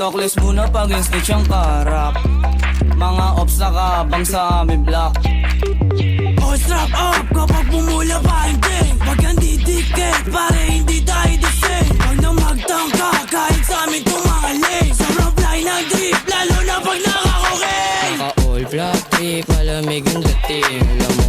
Tokles muna pag snitch ang karap. Mga ops nakabang sa aming block. Oh, strap up kapag bumula pa hindi. Pag hindi dikit, pare hindi tayo dising. Pag na magtangka, kahit sa amin tumali. Sobrang fly ng drip, lalo na pag nakakoking. Naka-all black trip, malamig ang dating. Alam mo,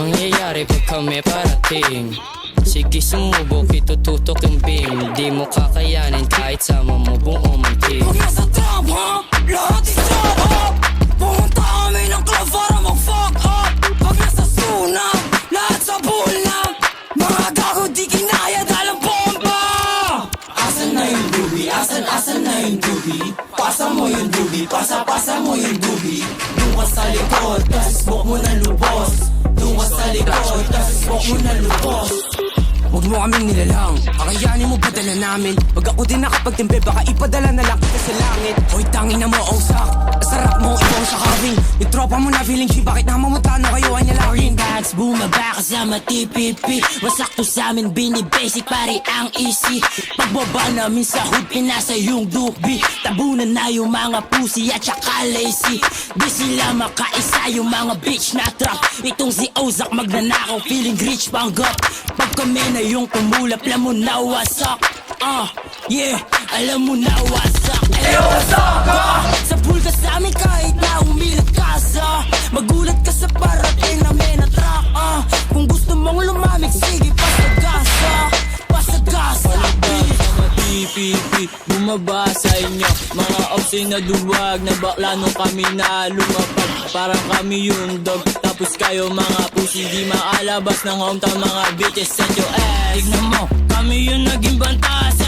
mangyayari pag kami parating. Sige sumubok, itututok yung beam. Di mo kakayanin kahit sama mo buong ang team. Pag nasa trap, ha? Lahat i-strap up. Pumunta kami ng club para mag-fuck up. Pag nasa sunang, lahat sa pool na. Mga gago di kinaya dahil ang bomba. Asan na yung doobie? Asan na yung doobie? Pasa mo yung doobie, pasa mo yung doobie. Doon ka sa likod, tas smoke mo na lubos. Doon ka sa likod, tas smoke mo na lubos. Huwag mo kaming nilalang, kakayanin mo padala namin. Pag ako din nakapagtimpe, baka ipadala na lang kita sa langit. Hoy tangin na mo, ausak, sarap mo, ikaw sa carving. Yung tropa mo na feeling G, bakit namamutano kayo ay nalawin? Bags, bumaba kasama TPP. Wasak to sa amin, bini-basic, pare ang easy. Pagbaba namin sa hood, pinasa yung dubi. Tabunan na yung mga pussy at saka lazy. Di sila makaisa yung mga bitch na trap. Itong si Ozak magnanakaw, feeling rich panggap. Pag kami na yung tumulap, alam mo na wasak. Yeah, alam mo na wasak. Wasak sa pool ka sa amin kahit na umilat ka sa. Magulat ka sa parating namin na track. Kung gusto mong lumamig, sige pasagasa. Pasagasa Mga TPP, bumaba sa inyo. Mga opsi na duwag, na bakla nung kami na lumapag. Parang kami yung dog, tapos kayo mga pussy. Di maalabas ng hometown, mga bitches set your ass. Tignan mo, kami yung naging banta sa